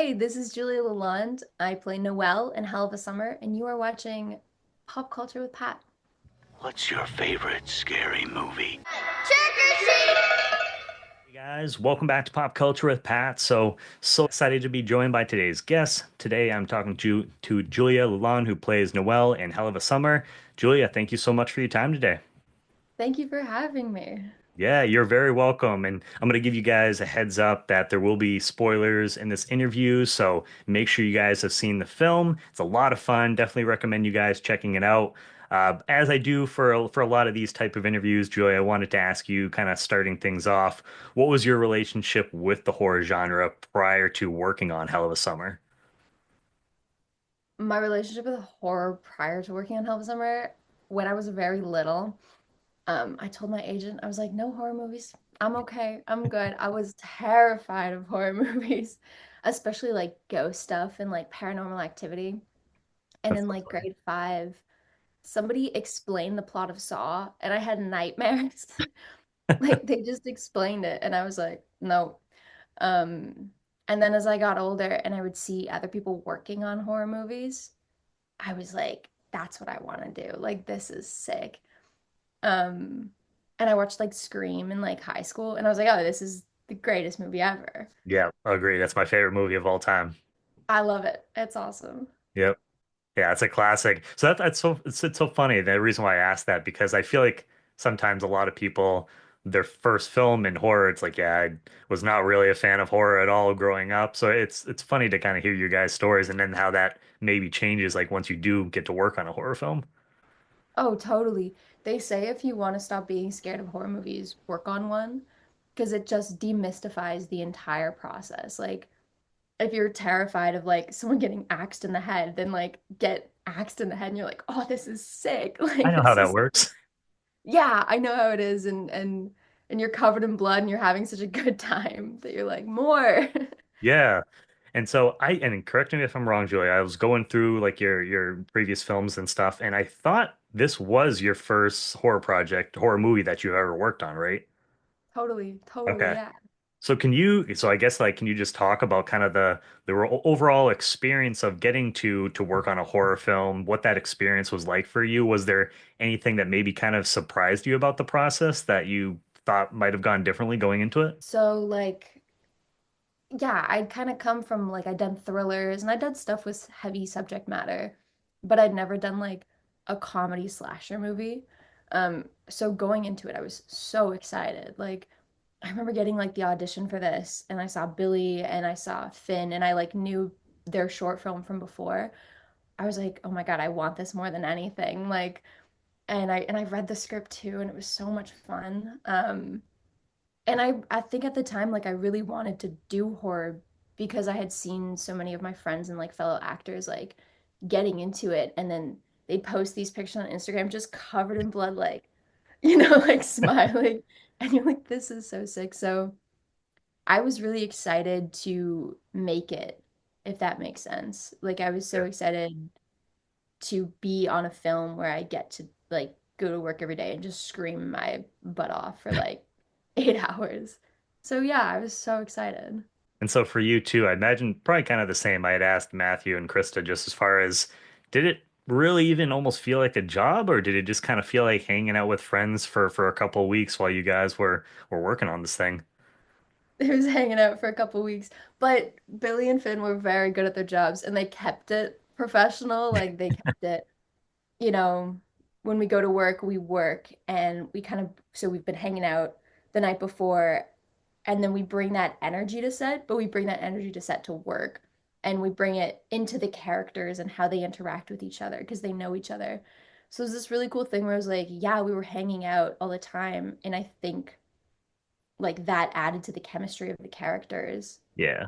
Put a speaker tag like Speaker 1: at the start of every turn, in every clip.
Speaker 1: Hey, this is Julia Lalonde. I play Noelle in Hell of a Summer, and you are watching Pop Culture with Pat.
Speaker 2: What's your favorite scary movie?
Speaker 3: Hey guys, welcome back to Pop Culture with Pat. So excited to be joined by today's guest. Today I'm talking to Julia Lalonde, who plays Noelle in Hell of a Summer. Julia, thank you so much for your time today.
Speaker 1: Thank you for having me.
Speaker 3: Yeah, you're very welcome. And I'm going to give you guys a heads up that there will be spoilers in this interview. So make sure you guys have seen the film. It's a lot of fun. Definitely recommend you guys checking it out. As I do for a lot of these type of interviews, Joy, I wanted to ask you, kind of starting things off, what was your relationship with the horror genre prior to working on Hell of a Summer?
Speaker 1: My relationship with horror prior to working on Hell of a Summer, when I was very little, I told my agent, I was like, no horror movies. I'm okay. I'm good. I was terrified of horror movies, especially like ghost stuff and like paranormal activity. And
Speaker 3: That's
Speaker 1: in
Speaker 3: so
Speaker 1: like
Speaker 3: funny.
Speaker 1: grade five, somebody explained the plot of Saw, and I had nightmares. Like they just explained it and I was like, no. Um, and then as I got older and I would see other people working on horror movies, I was like, that's what I want to do. Like this is sick. Um, and I watched like Scream in like high school and I was like, oh, this is the greatest movie ever.
Speaker 3: Yeah, I agree. That's my favorite movie of all time.
Speaker 1: I love it. It's awesome.
Speaker 3: Yep. Yeah, it's a classic. So that's so it's so funny. The reason why I asked that because I feel like sometimes a lot of people their first film in horror, it's like, yeah, I was not really a fan of horror at all growing up. So it's funny to kind of hear you guys' stories and then how that maybe changes like once you do get to work on a horror film.
Speaker 1: Oh, totally. They say if you want to stop being scared of horror movies, work on one because it just demystifies the entire process. Like if you're terrified of like someone getting axed in the head, then like get axed in the head and you're like, oh, this is sick.
Speaker 3: I
Speaker 1: Like
Speaker 3: know how
Speaker 1: this
Speaker 3: that
Speaker 1: is
Speaker 3: works.
Speaker 1: yeah, I know how it is and you're covered in blood and you're having such a good time that you're like, more.
Speaker 3: Yeah. And so and correct me if I'm wrong, Julia, I was going through like your previous films and stuff, and I thought this was your first horror movie that you ever worked on, right?
Speaker 1: Totally, totally,
Speaker 3: Okay.
Speaker 1: yeah.
Speaker 3: So I guess like can you just talk about kind of the overall experience of getting to work on a horror film, what that experience was like for you? Was there anything that maybe kind of surprised you about the process that you thought might have gone differently going into it?
Speaker 1: So like yeah, I'd kind of come from like I'd done thrillers and I'd done stuff with heavy subject matter, but I'd never done like a comedy slasher movie. So going into it, I was so excited. Like I remember getting like the audition for this and I saw Billy and I saw Finn and I like knew their short film from before. I was like, "Oh my God, I want this more than anything." Like and I read the script too and it was so much fun. And I think at the time like I really wanted to do horror because I had seen so many of my friends and like fellow actors like getting into it and then they'd post these pictures on Instagram just covered in blood like like smiling and you're like this is so sick. So I was really excited to make it, if that makes sense. Like I was so
Speaker 3: Yeah.
Speaker 1: excited to be on a film where I get to like go to work every day and just scream my butt off for like 8 hours. So yeah, I was so excited.
Speaker 3: And so for you too, I imagine probably kind of the same. I had asked Matthew and Krista just as far as did it really even almost feel like a job, or did it just kind of feel like hanging out with friends for a couple of weeks while you guys were working on this thing?
Speaker 1: It was hanging out for a couple weeks, but Billy and Finn were very good at their jobs and they kept it professional. Like they kept it, you know, when we go to work, we work and we kind of, so we've been hanging out the night before and then we bring that energy to set, but we bring that energy to set to work and we bring it into the characters and how they interact with each other because they know each other. So it's this really cool thing where I was like, yeah, we were hanging out all the time. And I think like that added to the chemistry of the characters.
Speaker 3: Yeah,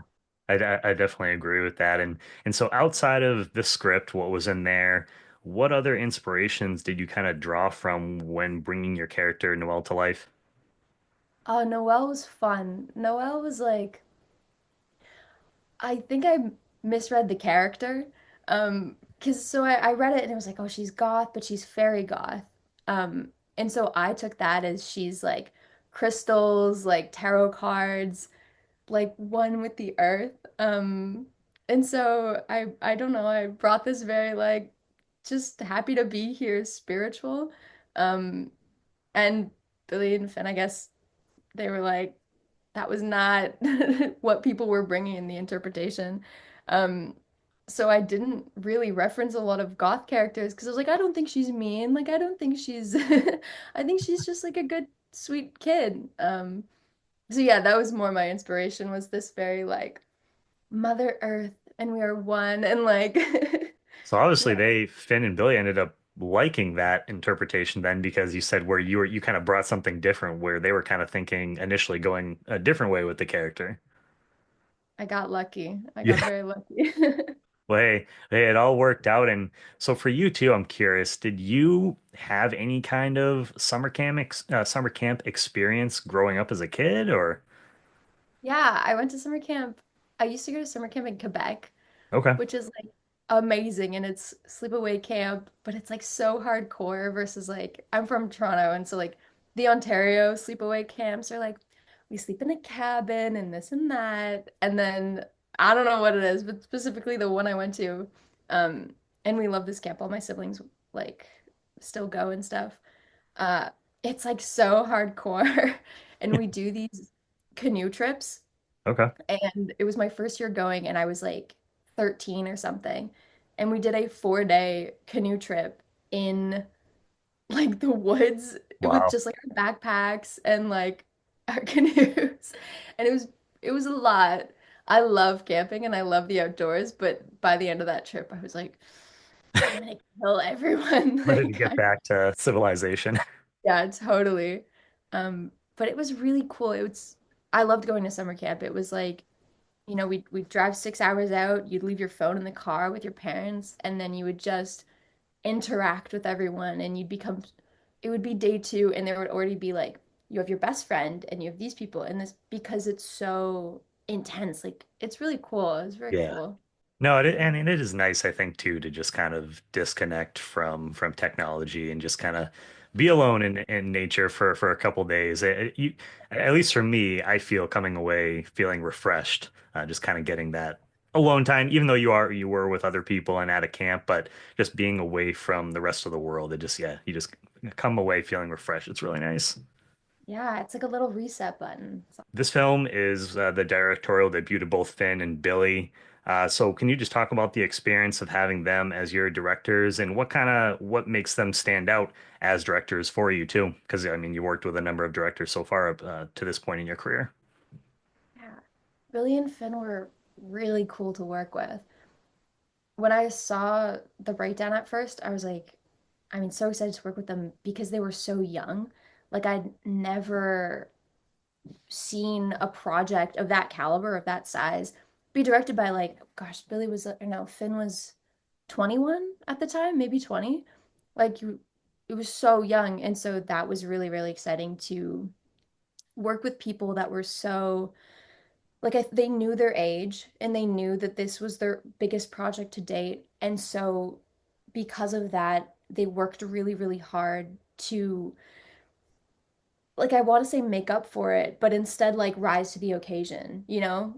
Speaker 3: I definitely agree with that. And so outside of the script, what was in there, what other inspirations did you kind of draw from when bringing your character Noelle to life?
Speaker 1: Noelle was fun. Noelle was like, I think I misread the character. Because so I read it and it was like, oh, she's goth, but she's fairy goth. And so I took that as she's like crystals, like tarot cards, like one with the earth. And so I don't know, I brought this very like just happy to be here spiritual. Um and Billy and Finn, I guess they were like that was not what people were bringing in the interpretation. Um so I didn't really reference a lot of goth characters because I was like I don't think she's mean. Like I don't think she's I think she's just like a good sweet kid. So yeah, that was more my inspiration was this very like Mother Earth and we are one and like
Speaker 3: So obviously
Speaker 1: yeah,
Speaker 3: Finn and Billy ended up liking that interpretation then because you said where you kind of brought something different where they were kind of thinking initially going a different way with the character.
Speaker 1: I got lucky. I got
Speaker 3: Yeah.
Speaker 1: very lucky.
Speaker 3: Well, hey, it all worked out. And so for you too, I'm curious, did you have any kind of summer camp experience growing up as a kid or?
Speaker 1: Yeah, I went to summer camp. I used to go to summer camp in Quebec,
Speaker 3: Okay.
Speaker 1: which is like amazing and it's sleepaway camp, but it's like so hardcore versus like I'm from Toronto and so like the Ontario sleepaway camps are like we sleep in a cabin and this and that. And then I don't know what it is, but specifically the one I went to, um, and we love this camp. All my siblings like still go and stuff. Uh, it's like so hardcore. And we do these canoe trips
Speaker 3: Okay.
Speaker 1: and it was my first year going, and I was like 13 or something. And we did a 4-day canoe trip in like the woods with
Speaker 3: Wow.
Speaker 1: just like our backpacks and like our canoes. And it was a lot. I love camping and I love the outdoors, but by the end of that trip, I was like, I'm gonna kill everyone.
Speaker 3: Ready to
Speaker 1: Like,
Speaker 3: get back to civilization.
Speaker 1: yeah, totally. But it was really cool. I loved going to summer camp. It was like we'd drive 6 hours out, you'd leave your phone in the car with your parents, and then you would just interact with everyone and it would be day two and there would already be like you have your best friend and you have these people and this because it's so intense. Like it's really cool. It's very
Speaker 3: Yeah.
Speaker 1: cool.
Speaker 3: No, and it is nice, I think, too, to just kind of disconnect from technology and just kind of be alone in nature for a couple days. At least for me, I feel coming away feeling refreshed, just kind of getting that alone time, even though you were with other people and at a camp, but just being away from the rest of the world, it just yeah, you just come away feeling refreshed. It's really nice.
Speaker 1: Yeah, it's like a little reset button.
Speaker 3: This film is the directorial debut of both Finn and Billy. So can you just talk about the experience of having them as your directors and what makes them stand out as directors for you too? Because I mean, you worked with a number of directors so far up to this point in your career.
Speaker 1: Yeah. Billy and Finn were really cool to work with. When I saw the breakdown at first, I was like, I mean, so excited to work with them because they were so young. Like I'd never seen a project of that caliber, of that size, be directed by like, gosh, Billy was, or no, Finn was 21 at the time, maybe 20. Like you, it was so young. And so that was really, really exciting to work with people that were so, like, they knew their age and they knew that this was their biggest project to date. And so because of that, they worked really, really hard to like I want to say make up for it, but instead like rise to the occasion,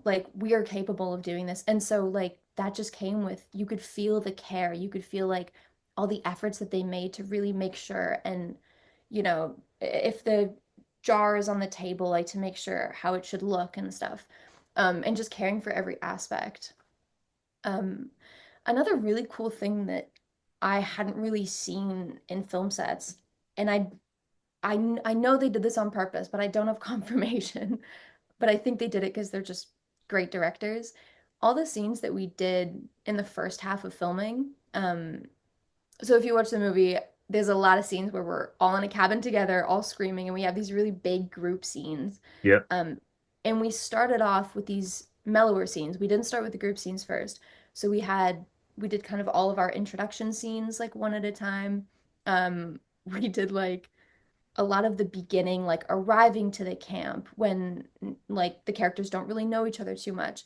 Speaker 1: Like we are capable of doing this. And so like that just came with you could feel the care. You could feel like all the efforts that they made to really make sure and if the jar is on the table, like to make sure how it should look and stuff. And just caring for every aspect. Um, Another really cool thing that I hadn't really seen in film sets, and I know they did this on purpose, but I don't have confirmation. But I think they did it because they're just great directors. All the scenes that we did in the first half of filming, so if you watch the movie, there's a lot of scenes where we're all in a cabin together, all screaming, and we have these really big group scenes.
Speaker 3: Yep.
Speaker 1: Um, and we started off with these mellower scenes. We didn't start with the group scenes first. So we did kind of all of our introduction scenes like one at a time. We did like a lot of the beginning, like arriving to the camp when like the characters don't really know each other too much.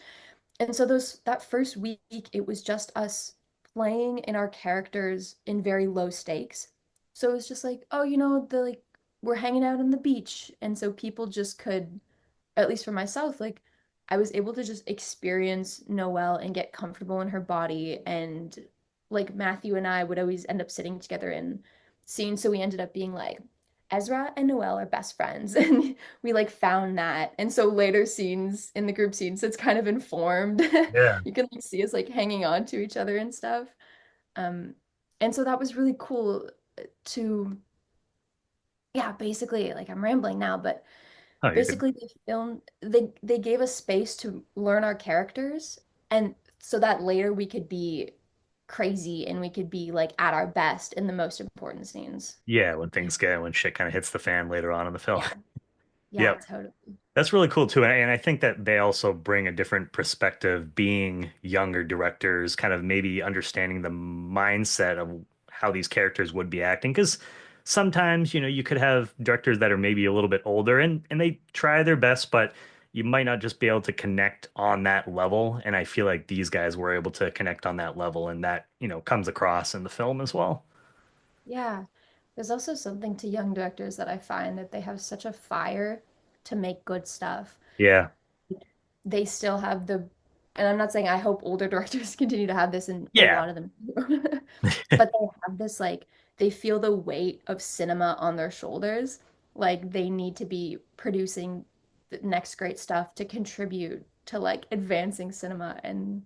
Speaker 1: And so that first week, it was just us playing in our characters in very low stakes. So it was just like, oh, the like we're hanging out on the beach. And so people just could, at least for myself, like I was able to just experience Noelle and get comfortable in her body. And like Matthew and I would always end up sitting together in scenes. So we ended up being like, Ezra and Noelle are best friends. And we like found that. And so later scenes in the group scenes, it's kind of informed.
Speaker 3: Yeah.
Speaker 1: You can like see us like hanging on to each other and stuff. Um, and so that was really cool to, yeah, basically, like I'm rambling now, but
Speaker 3: Oh, you're good.
Speaker 1: basically they gave us space to learn our characters and so that later we could be crazy and we could be like at our best in the most important scenes.
Speaker 3: Yeah, when shit kind of hits the fan later on in the film.
Speaker 1: Yeah. Yeah,
Speaker 3: Yep.
Speaker 1: totally.
Speaker 3: That's really cool too. And I think that they also bring a different perspective being younger directors, kind of maybe understanding the mindset of how these characters would be acting. Because sometimes, you could have directors that are maybe a little bit older and they try their best, but you might not just be able to connect on that level. And I feel like these guys were able to connect on that level and that, comes across in the film as well.
Speaker 1: Yeah. There's also something to young directors that I find that they have such a fire to make good stuff.
Speaker 3: Yeah.
Speaker 1: They still have and I'm not saying I hope older directors continue to have this, and a
Speaker 3: Yeah.
Speaker 1: lot of them do, but they have this like, they feel the weight of cinema on their shoulders. Like they need to be producing the next great stuff to contribute to like advancing cinema, and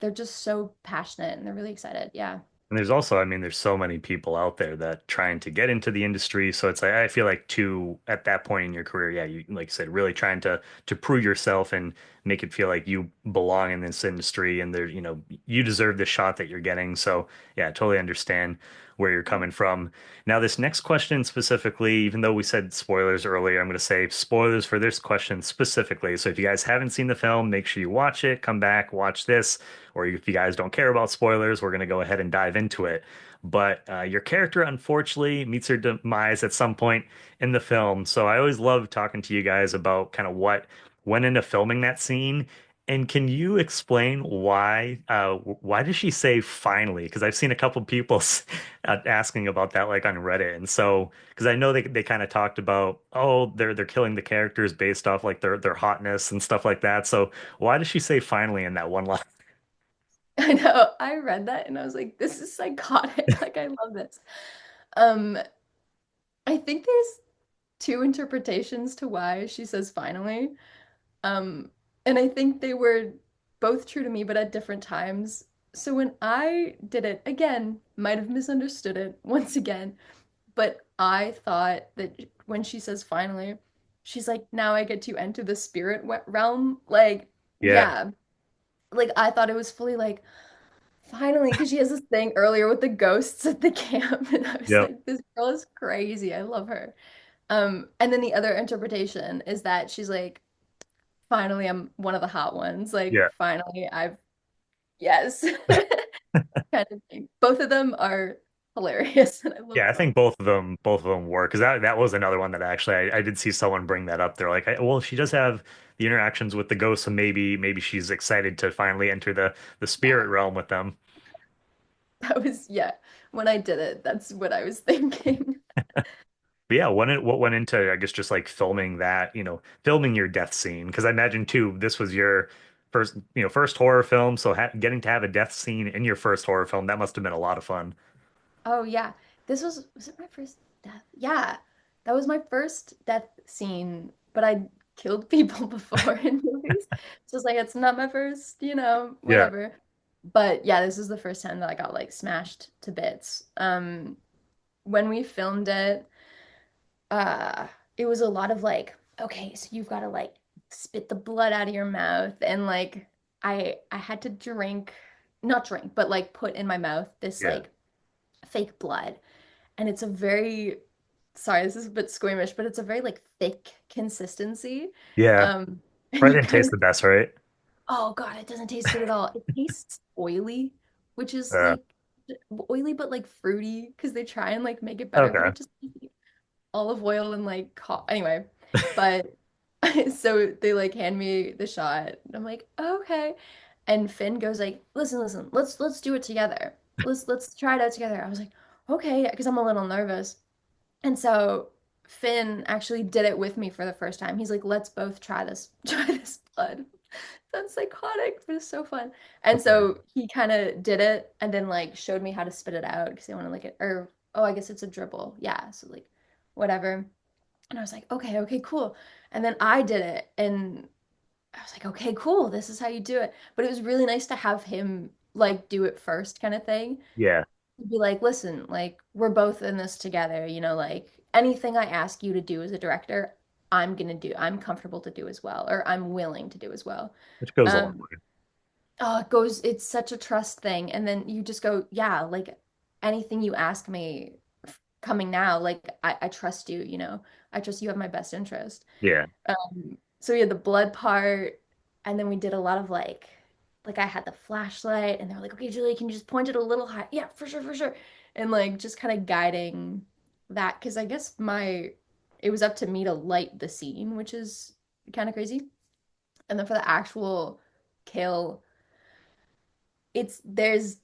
Speaker 1: they're just so passionate and they're really excited. Yeah.
Speaker 3: And there's also, I mean, there's so many people out there that trying to get into the industry. So it's like I feel like too at that point in your career, yeah, you like you said, really trying to prove yourself and make it feel like you belong in this industry and there, you deserve the shot that you're getting. So yeah, I totally understand where you're coming from. Now, this next question specifically, even though we said spoilers earlier, I'm going to say spoilers for this question specifically. So if you guys haven't seen the film, make sure you watch it, come back, watch this. Or if you guys don't care about spoilers, we're going to go ahead and dive into it. But your character, unfortunately, meets her demise at some point in the film. So I always love talking to you guys about kind of what went into filming that scene. And can you explain why does she say finally? Because I've seen a couple people asking about that like on Reddit. And so because I know they kind of talked about, oh, they're killing the characters based off like their hotness and stuff like that. So why does she say finally in that one line?
Speaker 1: I know. I read that and I was like, this is psychotic. Like I love this. Um, I think there's two interpretations to why she says finally. Um, and I think they were both true to me, but at different times. So when I did it, again, might have misunderstood it once again, but I thought that when she says finally, she's like, now I get to enter the spirit realm. Like,
Speaker 3: Yeah,
Speaker 1: yeah, like I thought it was fully like, finally, because she has this thing earlier with the ghosts at the camp, and I was
Speaker 3: yep,
Speaker 1: like, this girl is crazy. I love her. And then the other interpretation is that she's like, finally, I'm one of the hot ones. Like,
Speaker 3: yeah.
Speaker 1: finally, yes, kind of thing. Both of them are hilarious, and I love
Speaker 3: Yeah, I think
Speaker 1: both.
Speaker 3: both of them were because that was another one that actually I did see someone bring that up. They're like, well, she does have the interactions with the ghosts, so maybe she's excited to finally enter the spirit
Speaker 1: Yeah,
Speaker 3: realm with them.
Speaker 1: yeah, when I did it, that's what I was thinking.
Speaker 3: But yeah, what went into I guess just like filming that, filming your death scene because I imagine too this was your first horror film, so getting to have a death scene in your first horror film that must have been a lot of fun.
Speaker 1: Oh yeah. Was it my first death? Yeah. That was my first death scene, but I killed people before in movies. So it's like it's not my first,
Speaker 3: Yeah,
Speaker 1: whatever. But yeah, this is the first time that I got like smashed to bits. When we filmed it, uh it was a lot of like, okay, so you've got to like spit the blood out of your mouth and like I had to not drink, but like put in my mouth this
Speaker 3: yeah,
Speaker 1: like fake blood, and it's a very, sorry, this is a bit squeamish, but it's a very like thick consistency.
Speaker 3: yeah.
Speaker 1: And
Speaker 3: Probably
Speaker 1: you
Speaker 3: didn't
Speaker 1: kind
Speaker 3: taste
Speaker 1: of,
Speaker 3: the best, right?
Speaker 1: oh God, it doesn't taste good at all. It tastes oily, which is
Speaker 3: Uh,
Speaker 1: like oily but like fruity because they try and like make it better, but
Speaker 3: okay.
Speaker 1: it just tastes like olive oil and like anyway. But so they like hand me the shot. And I'm like, okay. And Finn goes like, listen, let's do it together. Let's try it out together. I was like, okay, because I'm a little nervous. And so Finn actually did it with me for the first time. He's like, let's both try this, try this blood. Sounds psychotic, but it's so fun. And
Speaker 3: Right.
Speaker 1: so he kind of did it and then like showed me how to spit it out because I want to like it or oh, I guess it's a dribble. Yeah, so like whatever. And I was like, okay, okay, cool. And then I did it and I was like, okay, cool. This is how you do it. But it was really nice to have him like do it first kind of thing.
Speaker 3: Yeah,
Speaker 1: Be like, listen, like we're both in this together, like anything I ask you to do as a director, I'm comfortable to do as well, or I'm willing to do as well.
Speaker 3: which goes a long
Speaker 1: Um,
Speaker 3: way.
Speaker 1: oh, it's such a trust thing. And then you just go, yeah, like anything you ask me coming now, like I trust you, I trust you have my best interest.
Speaker 3: Yeah.
Speaker 1: So we had the blood part, and then we did a lot of like I had the flashlight, and they were like, "Okay, Julie, can you just point it a little high?" Yeah, for sure, for sure. And like just kind of guiding that, because I guess it was up to me to light the scene, which is kind of crazy. And then for the actual kill, there's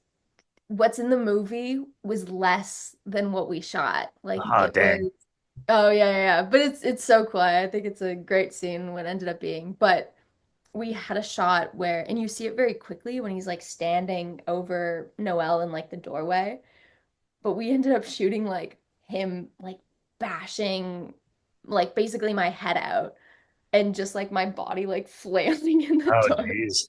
Speaker 1: what's in the movie was less than what we shot. Like
Speaker 3: Oh,
Speaker 1: it was.
Speaker 3: dang.
Speaker 1: Oh yeah, yeah, yeah. But it's so cool. I think it's a great scene what it ended up being. But we had a shot where, and you see it very quickly when he's like standing over Noelle in like the doorway. But we ended up shooting like him like bashing like basically my head out and just like my body like flailing in the
Speaker 3: Oh,
Speaker 1: door.
Speaker 3: geez.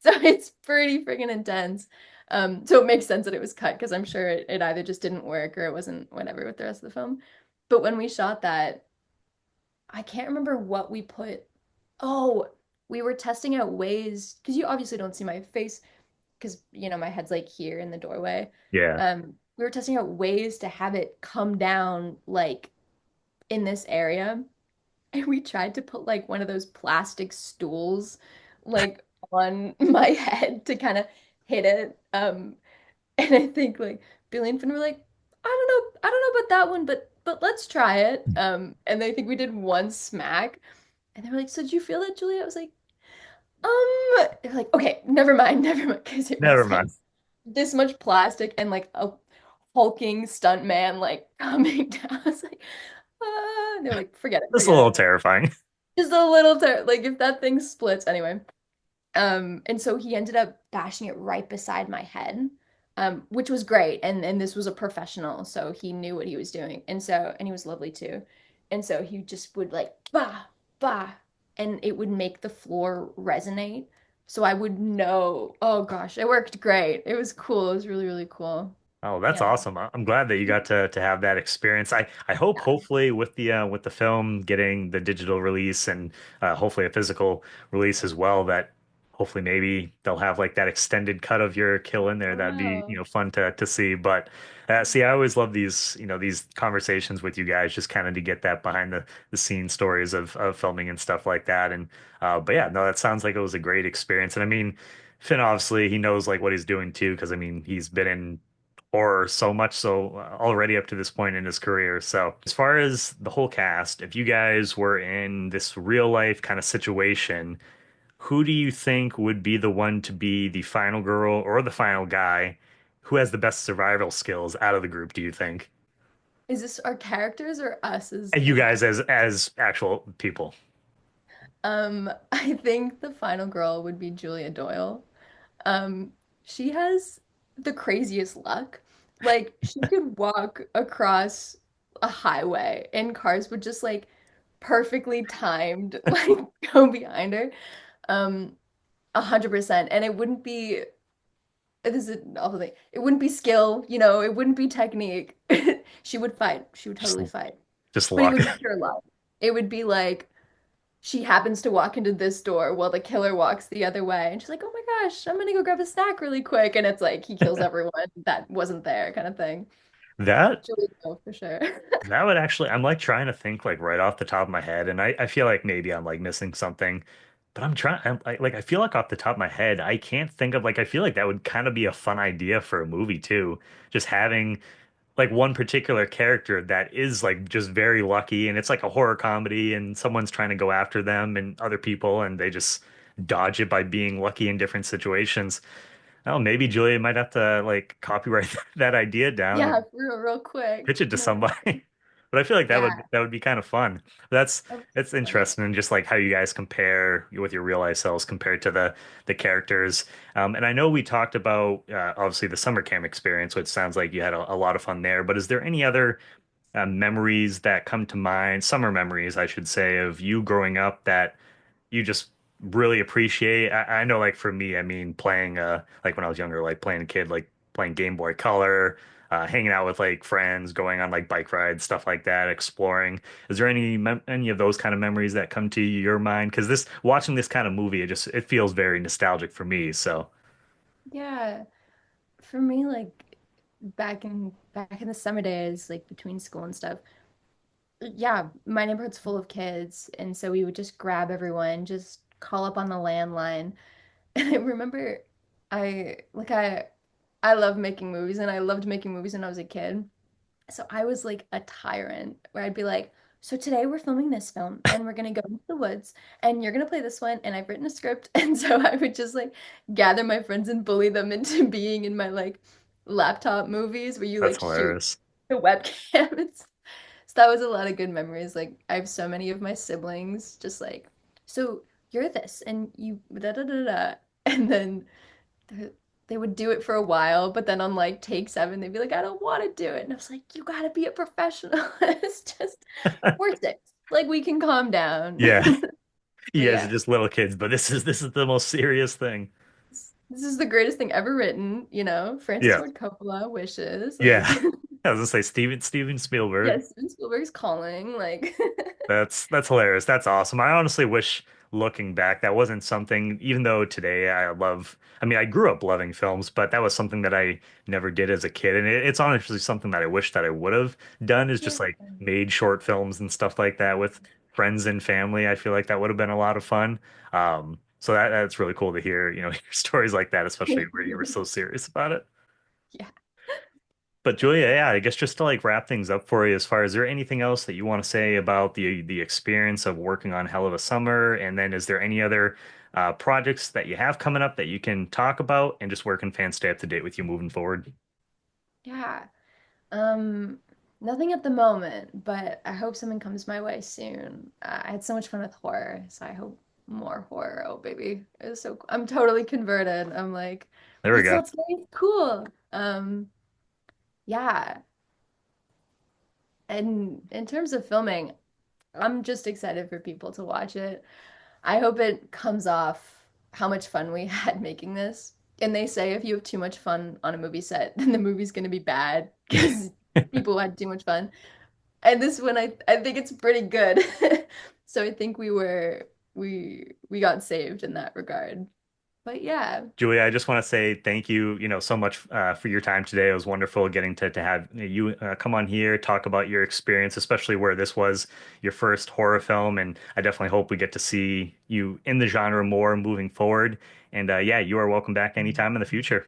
Speaker 1: So it's pretty freaking intense. So it makes sense that it was cut because I'm sure it either just didn't work or it wasn't whatever with the rest of the film. But when we shot that, I can't remember what we put. Oh, we were testing out ways because you obviously don't see my face because my head's like here in the doorway.
Speaker 3: Yeah.
Speaker 1: We were testing out ways to have it come down like in this area, and we tried to put like one of those plastic stools like on my head to kind of hit it. And I think like Billy and Finn were like, I don't know about that one, but let's try it. And I think we did one smack, and they were like, so did you feel that, Julia? I was like, they're like, okay, never mind, never mind, because it
Speaker 3: Never
Speaker 1: was like
Speaker 3: mind.
Speaker 1: this much plastic and like a hulking stunt man like coming down. I was like, ah. And they're like, forget it,
Speaker 3: Just a
Speaker 1: forget
Speaker 3: little
Speaker 1: it.
Speaker 3: terrifying.
Speaker 1: Just a little like if that thing splits anyway. And so he ended up bashing it right beside my head, which was great. And this was a professional, so he knew what he was doing. And he was lovely too. And so he just would like bah, bah, and it would make the floor resonate. So I would know, oh gosh, it worked great. It was cool. It was really, really cool.
Speaker 3: Oh, that's
Speaker 1: Yeah.
Speaker 3: awesome. I'm glad that you got to have that experience. I hope
Speaker 1: Yeah.
Speaker 3: hopefully with the film getting the digital release and hopefully a physical release as well that hopefully maybe they'll have like that extended cut of your kill in there.
Speaker 1: Oh
Speaker 3: That'd be,
Speaker 1: no.
Speaker 3: fun to see. But see, I always love these, these conversations with you guys just kind of to get that behind the scene stories of filming and stuff like that. And but yeah, no, that sounds like it was a great experience. And I mean, Finn obviously he knows like what he's doing too, because I mean he's been in horror so much so already up to this point in his career. So, as far as the whole cast, if you guys were in this real life kind of situation, who do you think would be the one to be the final girl or the final guy? Who has the best survival skills out of the group, do you think?
Speaker 1: Is this our characters or us as
Speaker 3: And you guys as actual people.
Speaker 1: I think the final girl would be Julia Doyle. Um, she has the craziest luck. Like she could walk across a highway and cars would just like perfectly timed like go behind her. 100%. And it wouldn't be this is an awful thing. It wouldn't be skill, it wouldn't be technique. She would fight. She would
Speaker 3: Just
Speaker 1: totally fight.
Speaker 3: just
Speaker 1: But it
Speaker 3: luck.
Speaker 1: would be pure luck. It would be like she happens to walk into this door while the killer walks the other way. And she's like, oh my gosh, I'm gonna go grab a snack really quick. And it's like he kills everyone that wasn't there, kind of thing.
Speaker 3: That
Speaker 1: Julie Hill for sure.
Speaker 3: that would actually, I'm like trying to think like right off the top of my head, and I feel like maybe I'm like missing something, but I'm trying, like, I feel like off the top of my head, I can't think of like, I feel like that would kind of be a fun idea for a movie too. Just having like one particular character that is like just very lucky, and it's like a horror comedy, and someone's trying to go after them and other people, and they just dodge it by being lucky in different situations. Oh, maybe Julia might have to like copyright that idea down
Speaker 1: Yeah,
Speaker 3: and
Speaker 1: real quick.
Speaker 3: pitch it to
Speaker 1: No.
Speaker 3: somebody. But I feel like
Speaker 1: Yeah.
Speaker 3: that would be kind of fun. That's
Speaker 1: I would
Speaker 3: it's
Speaker 1: love it.
Speaker 3: interesting, and just like how you guys compare with your real life selves compared to the characters. And I know we talked about obviously the summer camp experience, which sounds like you had a lot of fun there. But is there any other memories that come to mind, summer memories, I should say, of you growing up that you just really appreciate? I know, like for me, I mean, playing like when I was younger, like playing a kid, like playing Game Boy Color, hanging out with like friends, going on like bike rides, stuff like that, exploring. Is there any of those kind of memories that come to your mind? Because this watching this kind of movie, it feels very nostalgic for me. So
Speaker 1: Yeah. For me, like back in the summer days, like between school and stuff, yeah, my neighborhood's full of kids, and so we would just grab everyone, just call up on the landline. And I remember I love making movies and I loved making movies when I was a kid. So I was like a tyrant where I'd be like, so today we're filming this film and we're gonna go into the woods and you're gonna play this one and I've written a script. And so I would just like gather my friends and bully them into being in my like laptop movies where you
Speaker 3: that's
Speaker 1: like shoot
Speaker 3: hilarious.
Speaker 1: the webcam. So that was a lot of good memories. Like I have so many of my siblings just like, so you're this and you da da da da. And then they they would do it for a while, but then on like take seven, they'd be like, I don't want to do it. And I was like, you gotta be a professional. It's just, we're six. Like we can calm down.
Speaker 3: Yeah,
Speaker 1: But
Speaker 3: you guys are
Speaker 1: yeah,
Speaker 3: just little kids, but this is the most serious thing.
Speaker 1: this is the greatest thing ever written, you know, Francis
Speaker 3: Yeah.
Speaker 1: Ford Coppola wishes. Like,
Speaker 3: Yeah. I was gonna say Steven Spielberg.
Speaker 1: yes, Steven Spielberg's calling. Like,
Speaker 3: That's hilarious. That's awesome. I honestly wish looking back that wasn't something, even though today I mean, I grew up loving films, but that was something that I never did as a kid. And it's honestly something that I wish that I would have done, is
Speaker 1: yeah.
Speaker 3: just like made short films and stuff like that with friends and family. I feel like that would have been a lot of fun. So that's really cool to hear, hear stories like that, especially where you were so serious about it.
Speaker 1: Yeah.
Speaker 3: But Julia, yeah, I guess just to like wrap things up for you, as far as, is there anything else that you want to say about the experience of working on Hell of a Summer? And then is there any other projects that you have coming up that you can talk about? And just where can fans stay up to date with you moving forward?
Speaker 1: Yeah. Um, Nothing at the moment, but I hope something comes my way soon. I had so much fun with horror, so I hope more horror. Oh, baby. It was so cool. I'm totally converted. I'm like,
Speaker 3: There we
Speaker 1: it's
Speaker 3: go.
Speaker 1: not scary, it's cool. Yeah. And in terms of filming, I'm just excited for people to watch it. I hope it comes off how much fun we had making this. And they say if you have too much fun on a movie set, then the movie's going to be bad because people had too much fun. And this one, I think it's pretty good. So I think we got saved in that regard. But yeah,
Speaker 3: Julia, I just want to say thank you, so much for your time today. It was wonderful getting to have you come on here, talk about your experience, especially where this was your first horror film. And I definitely hope we get to see you in the genre more moving forward. And yeah, you are welcome back anytime in the future.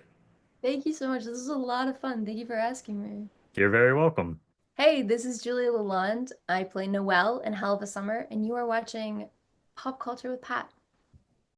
Speaker 1: thank you so much. This is a lot of fun. Thank you for asking me.
Speaker 3: You're very welcome.
Speaker 1: Hey, this is Julia Lalonde. I play Noelle in Hell of a Summer, and you are watching Pop Culture with Pat.